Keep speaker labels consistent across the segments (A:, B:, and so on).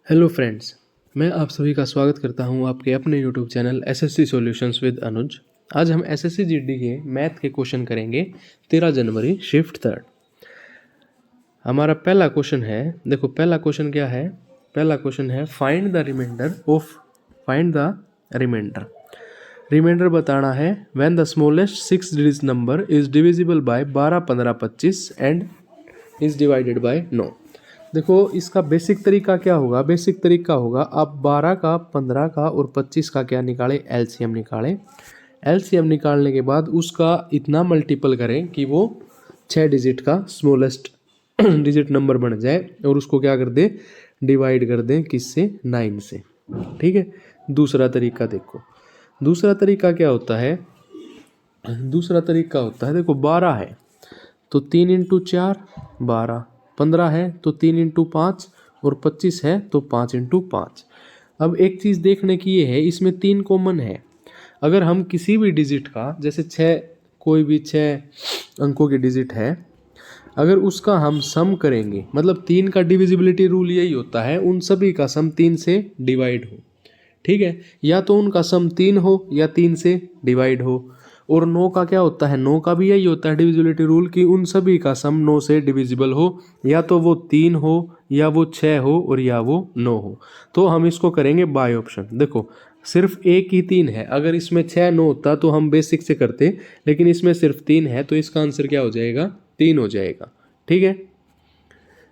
A: Hello friends, मैं आप सभी का स्वागत करता हूं आपके अपने YouTube channel SSC solutions with Anuj. आज हम एसएससी जीडी के मैथ के क्वेश्चन करेंगे 13 जनवरी शिफ्ट थर्ड। हमारा पहला क्वेश्चन है, देखो पहला क्वेश्चन क्या है। पहला क्वेश्चन है फाइंड द रिमाइंडर। रिमाइंडर बताना है when the smallest 6 digit number is divisible by 12, 15, 25 and is divided by 9। देखो इसका बेसिक तरीका क्या होगा। बेसिक तरीका होगा आप 12 का, 15 का और 25 का क्या निकालें, एलसीएम निकालें। एलसीएम निकालने के बाद उसका इतना मल्टीपल करें कि वो 6 डिजिट का स्मॉलेस्ट डिजिट नंबर बन जाए और उसको क्या कर दें, डिवाइड कर दें किससे, 9 से। ठीक है। दूसरा तरीका देखो, दूसरा तरीका क्या होता है। दूसरा तरीका होता है, देखो 12 है तो 3 × 4 12, 15 है तो 3 × 5 और 25 है तो 5 × 5। अब एक चीज़ देखने की ये है, इसमें 3 कॉमन है। अगर हम किसी भी डिजिट का, जैसे 6, कोई भी 6 अंकों की डिजिट है, अगर उसका हम सम करेंगे, मतलब 3 का डिविजिबिलिटी रूल यही होता है उन सभी का सम 3 से डिवाइड हो। ठीक है, या तो उनका सम 3 हो या 3 से डिवाइड हो। और 9 का क्या होता है, 9 का भी यही होता है डिविजिबिलिटी रूल कि उन सभी का सम 9 से डिविजिबल हो, या तो वो 3 हो या वो 6 हो और या वो 9 हो। तो हम इसको करेंगे बाय ऑप्शन। देखो सिर्फ एक ही 3 है, अगर इसमें 6, 9 होता तो हम बेसिक से करते, लेकिन इसमें सिर्फ 3 है तो इसका आंसर क्या हो जाएगा, 3 हो जाएगा। ठीक है।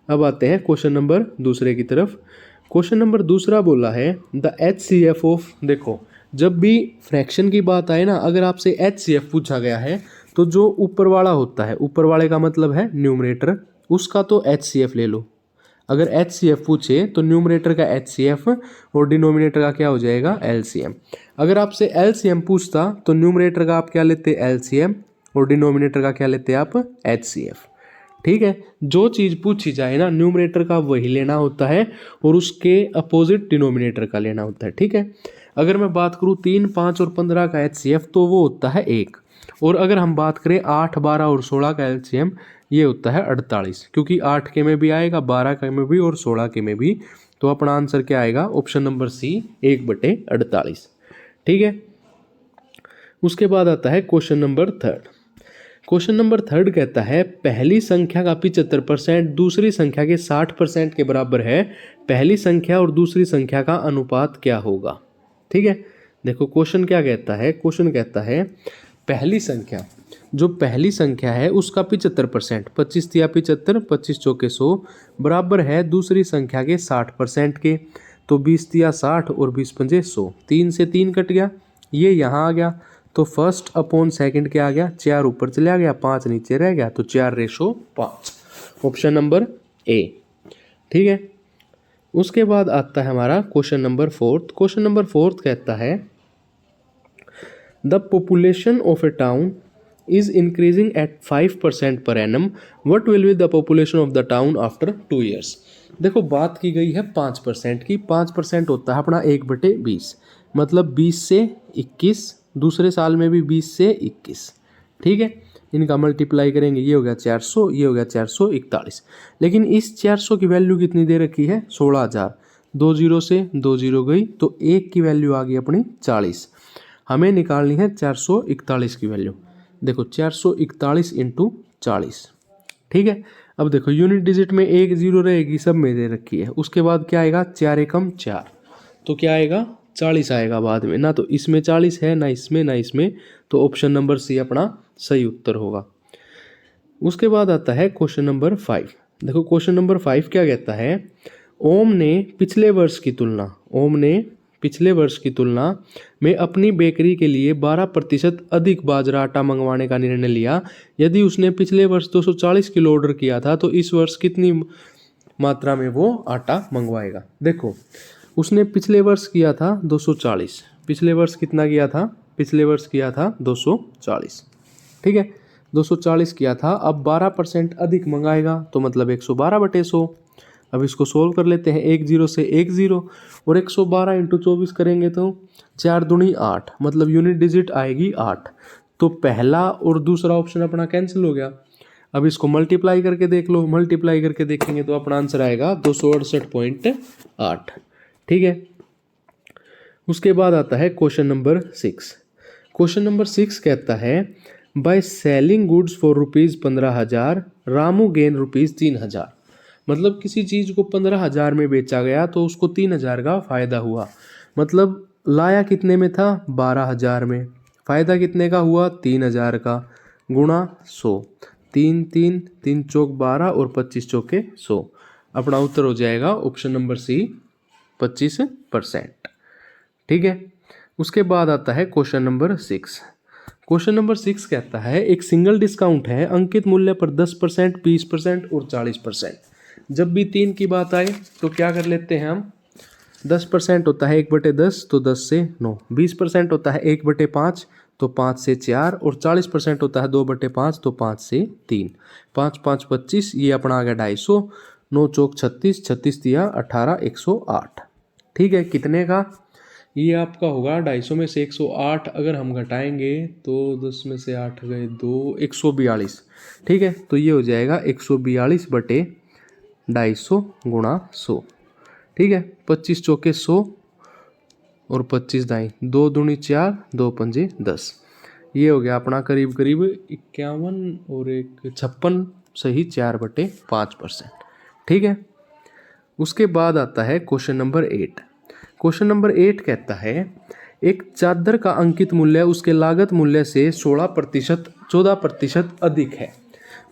A: अब आते हैं क्वेश्चन नंबर दूसरे की तरफ। क्वेश्चन नंबर दूसरा बोला है द HCF ऑफ, देखो जब भी फ्रैक्शन की बात आए ना, अगर आपसे HCF पूछा गया है तो जो ऊपर वाला होता है, ऊपर वाले का मतलब है न्यूमरेटर, उसका तो HCF ले लो। अगर HCF पूछे तो न्यूमरेटर का HCF और डिनोमिनेटर का क्या हो जाएगा, LCM। अगर आपसे LCM पूछता तो न्यूमरेटर का आप क्या लेते, LCM, और डिनोमिनेटर का क्या लेते आप, HCF। ठीक है। जो चीज़ पूछी जाए ना, न्यूमरेटर का वही लेना होता है और उसके अपोजिट डिनोमिनेटर का लेना होता है। ठीक है। अगर मैं बात करूँ 3, 5 और 15 का HCF तो वो होता है 1। और अगर हम बात करें 8, 12 और 16 का LCM, ये होता है 48, क्योंकि 8 के में भी आएगा, 12 के में भी और 16 के में भी। तो अपना आंसर क्या आएगा, ऑप्शन नंबर सी, 1/48। ठीक है। उसके बाद आता है question number third. Question number third कहता है पहली संख्या का 75% दूसरी संख्या के 60% के बराबर है, पहली संख्या और दूसरी संख्या का अनुपात क्या होगा। ठीक है। देखो क्वेश्चन क्या कहता है, क्वेश्चन कहता है पहली संख्या, जो पहली संख्या है उसका 75%, 25 तिया 75, 25 चौके 100, बराबर है दूसरी संख्या के 60% के। तो 20 तिया 60 और 20 पंजे 100, 3 से 3 कट गया, ये यहाँ आ गया तो फर्स्ट अपॉन सेकंड क्या आ गया, 4 ऊपर चला गया, 5 नीचे रह गया, तो 4:5, ऑप्शन नंबर ए। ठीक है। उसके बाद आता है हमारा question number fourth. Question number fourth कहता है the population of A town is increasing at 5% per annum, what will be the population of the town after 2 years। देखो बात की गई है 5% की। 5% होता है अपना 1/20, मतलब 20 से 21, दूसरे साल में भी 20 से 21। ठीक है। इनका मल्टीप्लाई करेंगे, ये हो गया 400, ये हो गया 441। लेकिन इस 400 की वैल्यू कितनी दे रखी है, 16,000। 2 0 से 2 0 गई तो 1 की वैल्यू आ गई अपनी 40। हमें निकालनी है 441 की वैल्यू। देखो 441 × 40। ठीक है। अब देखो यूनिट डिजिट में 1 0 रहेगी, सब में दे रखी है। उसके बाद क्या आएगा, 4 एकम 4, तो क्या आएगा, 40 आएगा बाद में। ना तो इसमें 40 है, ना इसमें, ना इसमें, तो ऑप्शन नंबर सी अपना सही उत्तर होगा। उसके बाद आता है क्वेश्चन नंबर 5। देखो क्वेश्चन नंबर 5 क्या कहता है, ओम ने पिछले वर्ष की तुलना में अपनी बेकरी के लिए 12% अधिक बाजरा आटा मंगवाने का निर्णय लिया। यदि उसने पिछले वर्ष 240 किलो ऑर्डर किया था तो इस वर्ष कितनी मात्रा में वो आटा मंगवाएगा। देखो उसने पिछले वर्ष किया था 240, पिछले वर्ष कितना किया था, पिछले वर्ष किया था 240। ठीक है, 240 किया था। अब 12% अधिक मंगाएगा तो मतलब 112/100। अब इसको सोल्व कर लेते हैं, 1 0 से 1 0 और 112 × 24 करेंगे तो 4 दूनी 8, मतलब यूनिट डिजिट आएगी 8। तो पहला और दूसरा ऑप्शन अपना कैंसिल हो गया। अब इसको मल्टीप्लाई करके देख लो, मल्टीप्लाई करके देखेंगे तो अपना आंसर आएगा 268.8। ठीक है। उसके बाद आता है क्वेश्चन नंबर 6। क्वेश्चन नंबर 6 कहता है by selling goods for ₹15,000 Ramu gain ₹3,000। मतलब किसी चीज़ को 15,000 में बेचा गया तो उसको 3,000 का फायदा हुआ। मतलब लाया कितने में था? 12,000 में। फायदा कितने का हुआ? 3,000 का, गुणा 100। 3 3 3 चौक 12 और 25 चौके 100। अपना उत्तर हो जाएगा ऑप्शन नंबर सी, 25%। ठीक है। उसके बाद आता है क्वेश्चन नंबर 6। क्वेश्चन नंबर 6 कहता है एक सिंगल डिस्काउंट है अंकित मूल्य पर 10%, 20% और 40%। जब भी 3 की बात आए तो क्या कर लेते हैं हम? 10% होता है 1/10 तो 10 से 9, 20% होता है 1/5 तो 5 से 4 और 40% होता है 2/5 तो 5 से 3। 5 5 25, ये अपना आ गया 250। 9 चौक 36, 36 दिया 18, 108। ठीक है। कितने का? ये आपका होगा 250 में से 108 अगर हम घटाएंगे तो 10 में से 8 गए 2, 142। ठीक है। तो ये हो जाएगा 142/250 गुणा 100। ठीक है। 25 चौके 100 और 25 दाई 2 दूनी 4, 2 पंजे 10। ये हो गया अपना करीब करीब 51 और 56 सही 4/5%। ठीक है। उसके बाद आता है क्वेश्चन नंबर 8। क्वेश्चन नंबर 8 कहता है एक चादर का अंकित मूल्य उसके लागत मूल्य से 14% अधिक है।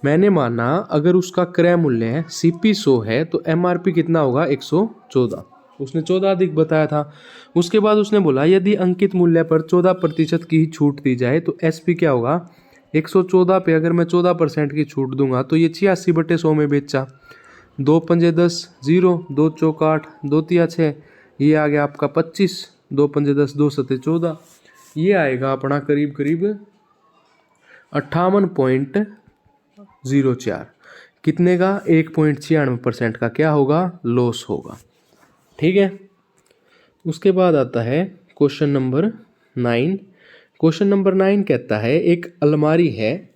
A: मैंने माना अगर उसका क्रय मूल्य CP 100 है तो MRP कितना होगा? 114। उसने 14 अधिक बताया था। उसके बाद उसने बोला यदि अंकित मूल्य पर 14% की ही छूट दी जाए तो SP क्या होगा? 114 पे अगर मैं 14% की छूट दूंगा तो ये 86/100 में बेचा। 2 पंजे 10, 0, 2 चौक 8, 2 तिया 6, ये आ गया आपका 25, 2 पंजे 10, 2 सते 14। ये आएगा अपना करीब करीब 58.04। कितने का? 1.96% का क्या होगा? लॉस होगा। ठीक है। उसके बाद आता है क्वेश्चन नंबर 9। क्वेश्चन नंबर 9 कहता है एक अलमारी है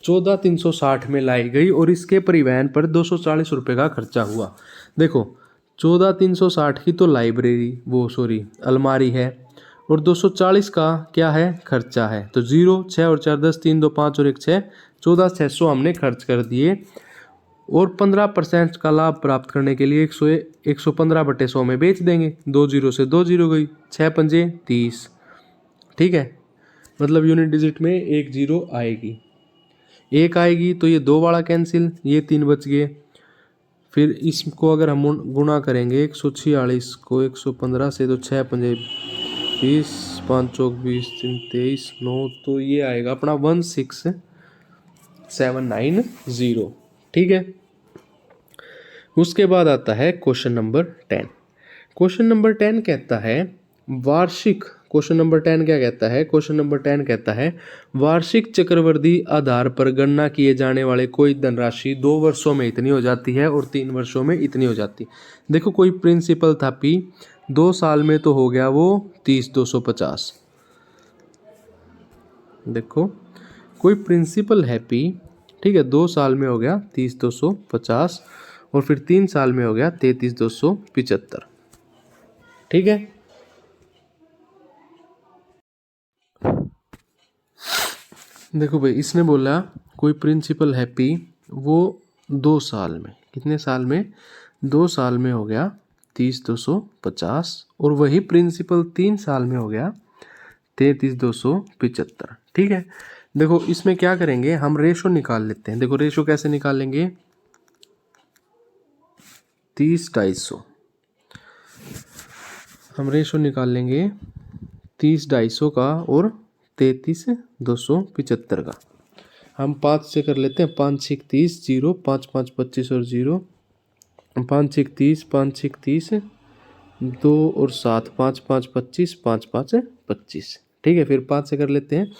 A: 14,360 में लाई गई और इसके परिवहन पर 240 रुपये का खर्चा हुआ। देखो 14,360 की तो अलमारी है और 240 का क्या है? खर्चा है। तो 0, 6 और 4 10, 3 2 5 और 1 6, 14,600 हमने खर्च कर दिए और 15% का लाभ प्राप्त करने के लिए 115/100 में बेच देंगे। 2 0 से 2 0 गई, 6 पंजे 30। ठीक है। मतलब यूनिट डिजिट में 1 0 आएगी, 1 आएगी तो ये 2 वाला कैंसिल, ये 3 बच गए। फिर इसको अगर हम गुणा करेंगे 146 को 115 से तो 6 पंजे 20, 5 चौक 20, 3 23, 9, तो ये आएगा अपना 16790। ठीक है। उसके बाद आता है क्वेश्चन नंबर 10। क्वेश्चन नंबर 10 कहता है वार्षिक क्वेश्चन नंबर 10 क्या कहता है? क्वेश्चन नंबर 10 कहता है वार्षिक चक्रवृद्धि आधार पर गणना किए जाने वाले कोई धनराशि 2 वर्षों में इतनी हो जाती है और 3 वर्षों में इतनी हो जाती है। देखो कोई प्रिंसिपल था P, 2 साल में तो हो गया वो 30,250। देखो कोई प्रिंसिपल है P, ठीक है, 2 साल में हो गया 30,250 और फिर 3 साल में हो गया 33,275। ठीक है। देखो भाई इसने बोला कोई प्रिंसिपल है P, वो 2 साल में, कितने साल में? 2 साल में हो गया 30,250 और वही प्रिंसिपल 3 साल में हो गया 33,275। ठीक है। देखो इसमें क्या करेंगे हम? रेशो निकाल लेते हैं। देखो रेशो कैसे निकालेंगे? 30/250 हम रेशो निकाल लेंगे 30/250 का और 33,275 का। हम 5 से कर लेते हैं, 5 6 30, 0, 5 5 25 और 0, 5 6 30, 5 6 30, 2 और 7, 5 5 25, 5 5 25। ठीक है। फिर 5 से कर लेते हैं,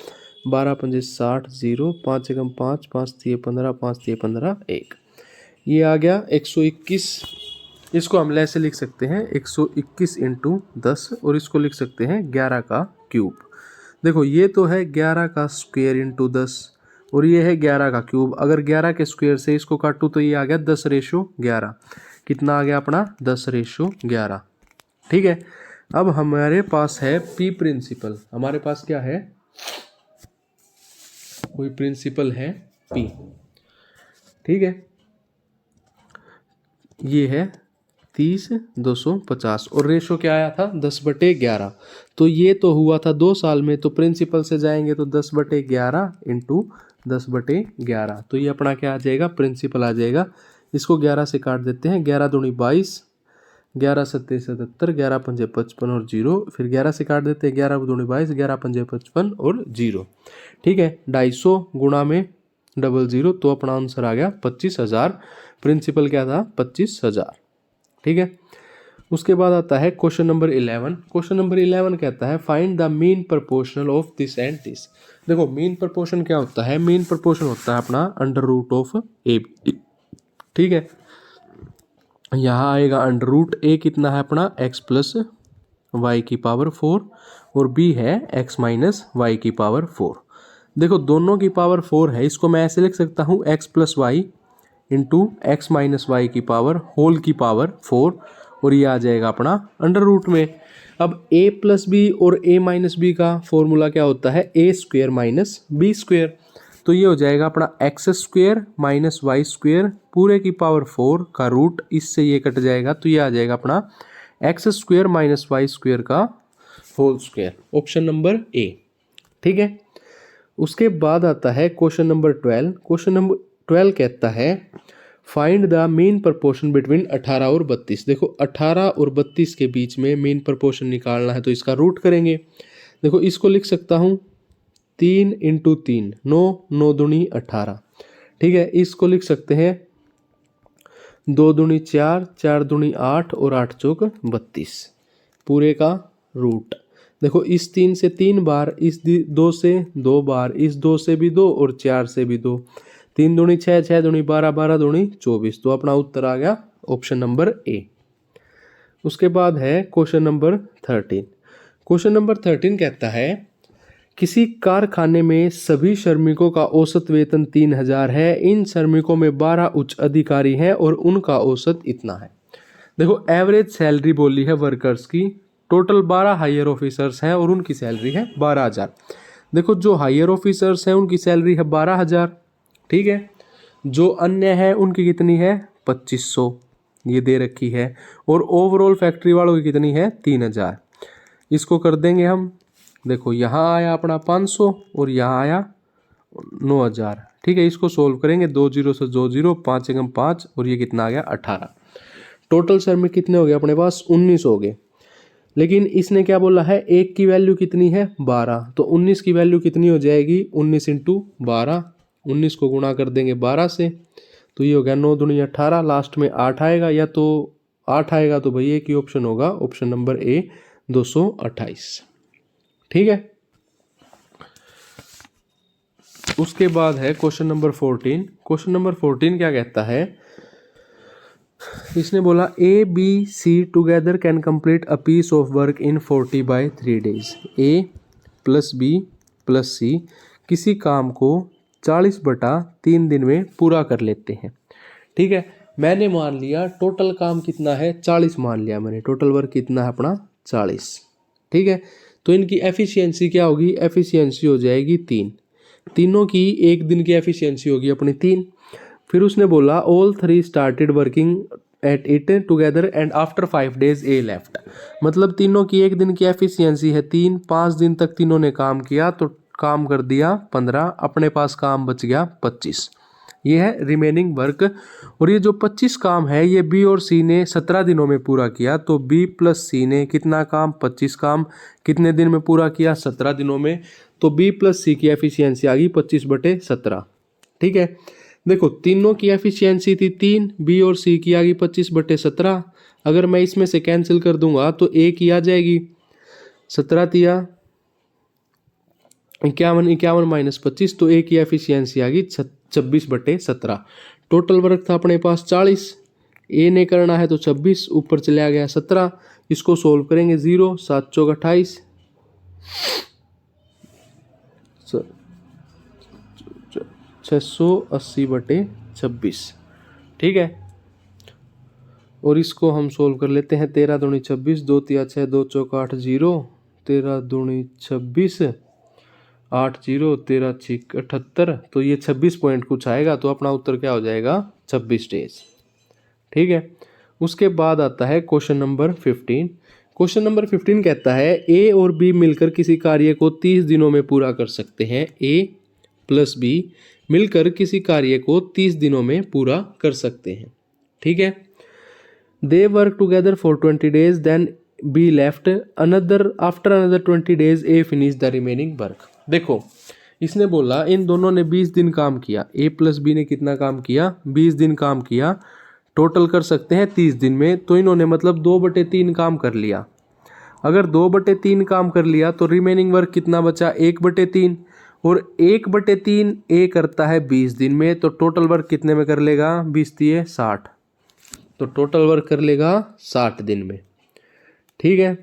A: 12 पंजे 60, 0, 5 एकम 5, 5 3 15, 5 3 15, 1। ये आ गया 121। इसको हम ऐसे लिख सकते हैं 121 × 10 और इसको लिख सकते हैं 11 का क्यूब। देखो ये तो है 11 का स्क्वायर × 10 और ये है 11 का क्यूब। अगर 11 के स्क्वायर से इसको काटूँ तो ये आ गया 10/11। कितना आ गया अपना? 10/11। ठीक है। अब हमारे पास है पी प्रिंसिपल, हमारे पास क्या है, कोई प्रिंसिपल है पी, ठीक है। ये है 30/250 और रेशो क्या आया था 10/11। तो ये तो हुआ था 2 साल में, तो प्रिंसिपल से जाएंगे तो 10/11 इंटू 10/11, तो ये अपना क्या आ जाएगा, प्रिंसिपल आ जाएगा। इसको 11 से काट देते हैं, 11 दूनी 22, 11 सत्ते 77, 11 पंजे 55 और 0, फिर 11 से काट देते हैं, 11 दूनी 22, 11 पंजे 55 और 0, ठीक है। 250 गुणा में 00, तो अपना आंसर आ गया 25,000। प्रिंसिपल क्या था 25,000, ठीक है। उसके बाद आता है क्वेश्चन नंबर 11। क्वेश्चन नंबर 11 कहता है find the mean proportional of this and this. देखो मीन प्रोपोर्शन क्या होता है, मीन प्रोपोर्शन होता है अपना अंडर रूट ऑफ ए, ठीक है। यहाँ आएगा अंडर रूट ए कितना है अपना x प्लस वाई की पावर 4 और b है x माइनस वाई की पावर 4। देखो दोनों की पावर 4 है, इसको मैं ऐसे लिख सकता हूँ x plus y into x minus y की पावर होल की पावर 4 और ये आ जाएगा अपना अंडर रूट में। अब a प्लस बी और a माइनस बी का फॉर्मूला क्या होता है, a square minus B square, तो ये हो जाएगा अपना x square minus Y square पूरे की पावर 4 का रूट, इससे ये कट जाएगा तो ये आ जाएगा अपना x square minus Y square का whole square, option number A, ठीक है। उसके बाद आता है क्वेश्चन नंबर 12। क्वेश्चन नंबर 12 कहता है find the mean proportion between 18 और 32। देखो 18 और 32 के बीच में मीन प्रोपोर्शन निकालना है तो इसका रूट करेंगे। देखो इसको लिख सकता हूँ 3 इंटू 3 9, 9 दूनी 18, ठीक है। इसको लिख सकते हैं 2 दूनी 4, 4 दूनी 8 और 8 चौक 32 पूरे का रूट। देखो इस 3 से 3 बार, इस 2 से 2 बार, इस 2 से भी 2 और 4 से भी 2, 3 दूनी 6, 6 दूनी 12, 12 दूनी 24, तो अपना उत्तर आ गया ऑप्शन नंबर ए। उसके बाद है क्वेश्चन नंबर 13। क्वेश्चन नंबर 13 कहता है किसी कारखाने में सभी श्रमिकों का औसत वेतन 3,000 है, इन श्रमिकों में 12 उच्च अधिकारी हैं और उनका औसत इतना है। देखो एवरेज सैलरी बोली है वर्कर्स की, टोटल 12 हायर ऑफिसर्स हैं और उनकी सैलरी है 12,000। देखो जो हायर ऑफिसर्स हैं उनकी सैलरी है 12,000, ठीक है। जो अन्य है उनकी कितनी है 2,500, ये दे रखी है, और ओवरऑल फैक्ट्री वालों की कितनी है 3,000। इसको कर देंगे हम, देखो यहाँ आया अपना 500 और यहाँ आया 9,000, ठीक है। इसको सोल्व करेंगे, 2 जीरो से 2 जीरो, 5 एकम 5 और ये कितना आ गया 18। टोटल सर में कितने हो गए अपने पास 19 हो गए। लेकिन इसने क्या बोला है, एक की वैल्यू कितनी है 12, तो 19 की वैल्यू कितनी हो जाएगी 19 इंटू 12, 19 को गुणा कर देंगे 12 से, तो ये हो गया 9 दूनी 18, लास्ट में 8 आएगा, या तो 8 आएगा तो भाई एक ही ऑप्शन होगा, ऑप्शन नंबर ए 228, ठीक है। उसके बाद है क्वेश्चन नंबर 14। क्वेश्चन नंबर 14 क्या कहता है, इसने बोला A B C together can complete a piece of work in 40/3 days। A plus B plus C किसी काम को 40/3 दिन में पूरा कर लेते हैं, ठीक है। मैंने मान लिया टोटल काम कितना है 40, मान लिया मैंने टोटल वर्क कितना है अपना 40, ठीक है। तो इनकी एफिशिएंसी क्या होगी, एफिशिएंसी हो जाएगी 3, तीनों की एक दिन की एफिशिएंसी होगी अपनी 3। फिर उसने बोला all 3 started working at it together and after 5 days A left. मतलब तीनों की एक दिन की एफिशिएंसी है 3, 5 दिन तक तीनों ने काम किया तो काम कर दिया 15, अपने पास काम बच गया 25, ये है रिमेनिंग वर्क। और ये जो 25 काम है ये बी और सी ने 17 दिनों में पूरा किया, तो बी प्लस सी ने कितना काम 25 काम कितने दिन में पूरा किया 17 दिनों में, तो बी प्लस सी की एफिशिएंसी आ गई 25/17, ठीक है। देखो तीनों की एफिशिएंसी थी 3, बी और सी की आ गई 25/17, अगर मैं इसमें से कैंसिल कर दूंगा तो ए की आ जाएगी 17 तिया 51, 51 माइनस 25, तो ए की एफिशिएंसी आ गई 26/17। टोटल वर्क था अपने पास 40, ए ने करना है तो 26, ऊपर चला गया 17, इसको सोल्व करेंगे 0 7 चौक 28, 680/26, ठीक है। और इसको हम सोल्व कर लेते हैं। 13 दूनी 26, 2 तिया 6, 2 चौका 8, 0। 13 दूनी 26, 8 0, 13 6 78। तो ये 26 पॉइंट कुछ आएगा, तो अपना उत्तर क्या हो जाएगा? 26 डेज। ठीक है। उसके बाद आता है क्वेश्चन नंबर 15। क्वेश्चन नंबर 15 कहता है ए और बी मिलकर किसी कार्य को 30 दिनों में पूरा कर सकते हैं। ए प्लस बी मिलकर किसी कार्य को 30 दिनों में पूरा कर सकते हैं। ठीक है। They work together for 20 days, then B left another after another 20 days A finish the remaining work. देखो, इसने बोला इन दोनों ने 20 दिन काम किया। ए प्लस बी ने कितना काम किया? 20 दिन काम किया। टोटल कर सकते हैं 30 दिन में, तो इन्होंने मतलब 2/3 काम कर लिया। अगर 2/3 काम कर लिया तो रिमेनिंग वर्क कितना बचा? 1/3। और 1/3 ए करता है 20 दिन में, तो टोटल वर्क कितने में कर लेगा? 20 दिए 60, तो टोटल वर्क कर लेगा 60 दिन में। ठीक है।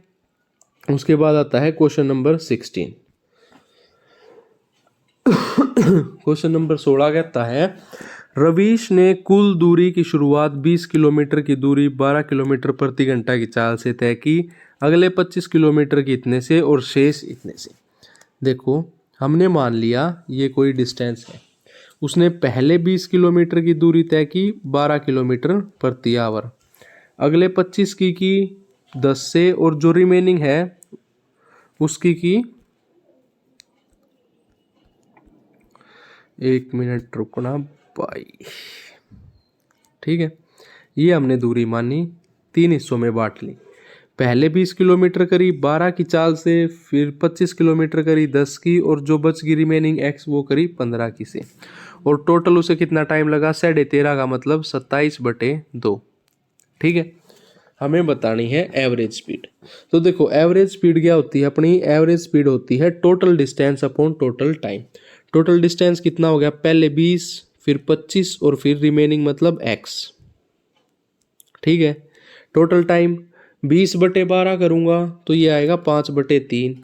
A: उसके बाद आता है क्वेश्चन नंबर 16। क्वेश्चन नंबर 16 कहता है रवीश ने कुल दूरी की शुरुआत 20 किलोमीटर की दूरी 12 किलोमीटर प्रति घंटा की चाल से तय की। अगले 25 किलोमीटर की इतने से और शेष इतने से। देखो, हमने मान लिया ये कोई डिस्टेंस है। उसने पहले 20 किलोमीटर की दूरी तय की 12 किलोमीटर प्रति आवर। अगले 25 की 10 से, और जो रिमेनिंग है उसकी 1 मिनट रुकना भाई। ठीक है। ये हमने दूरी मानी, 3 हिस्सों में बांट ली। पहले 20 किलोमीटर करी 12 की चाल से, फिर 25 किलोमीटर करी 10 की, और जो बच गई रिमेनिंग एक्स वो करी 15 की से। और टोटल उसे कितना टाइम लगा? 13.5 का मतलब 27/2। ठीक है। हमें बतानी है एवरेज स्पीड। तो देखो, एवरेज स्पीड क्या होती है अपनी? एवरेज स्पीड होती है total distance upon total time. Total distance कितना हो गया? पहले 20, फिर 25 और फिर रिमेनिंग मतलब x। ठीक है। टोटल टाइम 20/12 करूंगा तो ये आएगा 5/3।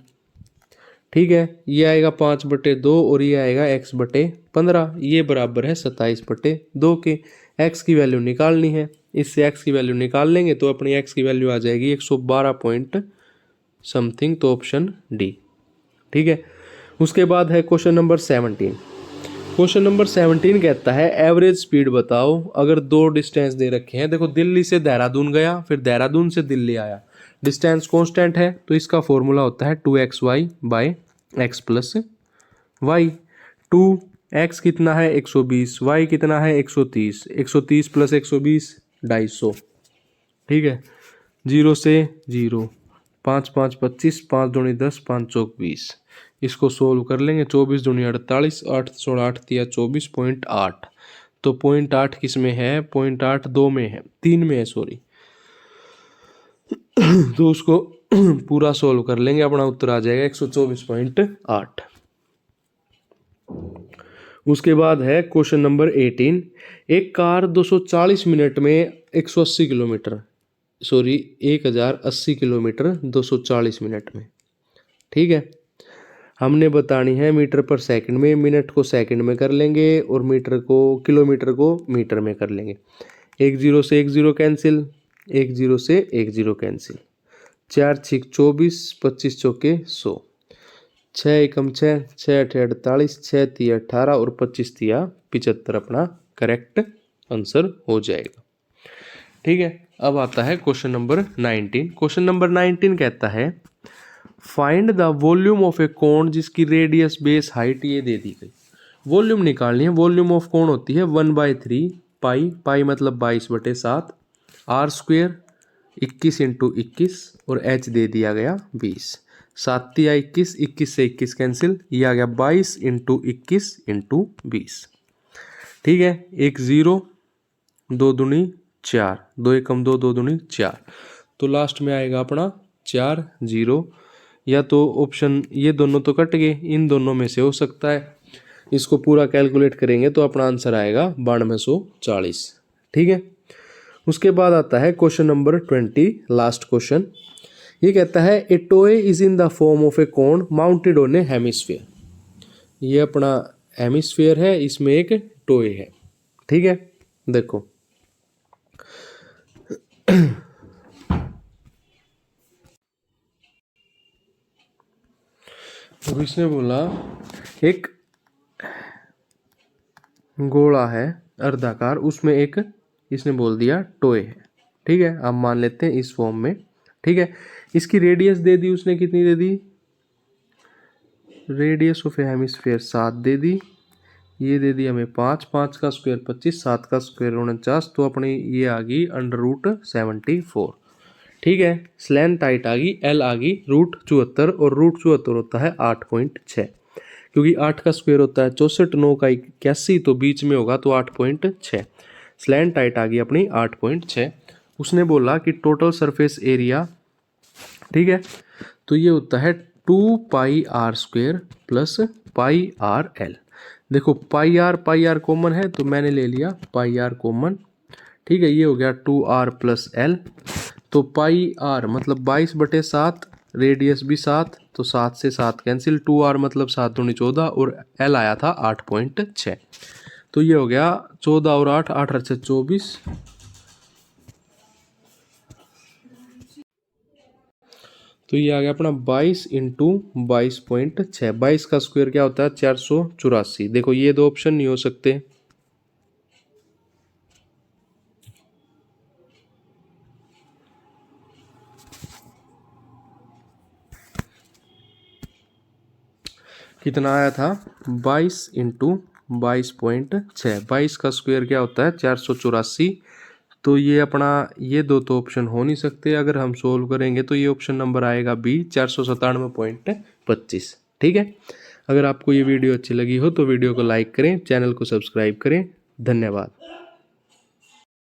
A: ठीक है। ये आएगा 5/2 और ये आएगा x/15। ये बराबर है 27/2 के। x की वैल्यू निकालनी है। इससे x की वैल्यू निकाल लेंगे तो अपनी x की वैल्यू आ जाएगी 112 पॉइंट समथिंग, तो ऑप्शन डी। ठीक है। उसके बाद है क्वेश्चन नंबर 17। क्वेश्चन नंबर 17 कहता है एवरेज स्पीड बताओ अगर 2 डिस्टेंस दे रखे हैं। देखो, दिल्ली से देहरादून गया, फिर देहरादून से दिल्ली आया। डिस्टेंस कांस्टेंट है, तो इसका फॉर्मूला होता है 2xy bye x plus Y. 2x कितना है? 120। y कितना है? 130। 130 प्लस 120 250। ठीक है। 0 से 0, 5 5 25, 5 दूनी 10, 5 चौक 20। इसको सोल्व कर लेंगे। 24 दूनी 48, 8 16 8 तिया 24.8। तो 0.8 किस में है? 0.8 2 में है, 3 में है सॉरी। तो उसको पूरा सोल्व कर लेंगे, अपना उत्तर आ जाएगा 124.8। उसके बाद है क्वेश्चन नंबर 18। एक कार 240 मिनट में 180 किलोमीटर, सॉरी 1080 किलोमीटर 240 मिनट में। ठीक है। हमने बतानी है मीटर पर सेकंड में। मिनट को सेकंड में कर लेंगे और किलोमीटर को मीटर में कर लेंगे। 1 0 से 1 0 कैंसिल, 1 0 से 1 0 कैंसिल। 4 6 24, 25 चौके 100। 6 एकम 6, 6 8 48, 6 3 18 और 25 3 75 अपना करेक्ट आंसर हो जाएगा। ठीक है। अब आता है क्वेश्चन नंबर 19। क्वेश्चन नंबर 19 कहता है फाइंड द वॉल्यूम ऑफ ए कोन जिसकी रेडियस बेस हाइट ये दे दी गई। वॉल्यूम निकालनी है। वॉल्यूम ऑफ कोन होती है 1/3 पाई। पाई मतलब 22/7। आर स्क्वेयर 21 × 21 और h दे दिया गया 20। 7 तिया 21, 21 से 21 कैंसिल, ये आ गया 22 × 21 × 20। ठीक है। 1 0, 2 दूनी 4, 2 एकम 2, 2 दूनी 4। तो लास्ट में आएगा अपना 4 0। या तो ऑप्शन ये दोनों तो कट गए, इन दोनों में से हो सकता है। इसको पूरा कैलकुलेट करेंगे तो अपना आंसर आएगा 9240। ठीक है। उसके बाद आता है क्वेश्चन नंबर 20, लास्ट क्वेश्चन। ये कहता है ए toy is in the form of A cone mounted on A hemisphere. ये अपना हेमिस्फीयर है, इसमें एक टॉय है। ठीक है। देखो, तो इसने बोला एक गोला है अर्धाकार, उसमें एक इसने बोल दिया टॉय है, ठीक है, आप मान लेते हैं इस फॉर्म में, ठीक है। इसकी रेडियस दे दी उसने, कितनी दे दी, रेडियस ऑफ ए हेमिस्फीयर 7 दे दी, ये दे दी हमें 5, 5 का स्क्वायर 25, 7 का स्क्वायर 49, तो अपनी ये आ गई √74, ठीक है। स्लैंट हाइट आ गई, एल आ गई √74, और √74 होता है 8.6, क्योंकि 8 का स्क्वायर होता है 64, 9 का 81, तो बीच में होगा तो 8.6। स्लैंट हाइट आ गई अपनी 8.6। उसने बोला कि टोटल सरफेस एरिया, ठीक है, तो ये होता है 2πr² प्लस πrl। देखो पाई आर कॉमन है तो मैंने ले लिया πr कॉमन, ठीक है, ये हो गया 2r प्लस l। तो πr मतलब 22/7, रेडियस भी 7, तो 7 से 7 कैंसिल, 2r मतलब 7 दूनी 14, और l आया था 8.6, तो ये हो गया 14 और 8, 8 और 6 24, तो ये आ गया अपना 22 इंटू 22.6। 22 का स्क्वायर क्या होता है 484। देखो ये दो ऑप्शन नहीं हो सकते, कितना आया था 22 इंटू 22.6। 22 का स्क्वायर क्या होता है 484, तो ये अपना ये दो तो ऑप्शन हो नहीं सकते, अगर हम सोल्व करेंगे तो ये ऑप्शन नंबर आएगा बी 497.25, ठीक है। अगर आपको ये वीडियो अच्छी लगी हो तो वीडियो को लाइक करें, चैनल को सब्सक्राइब करें। धन्यवाद।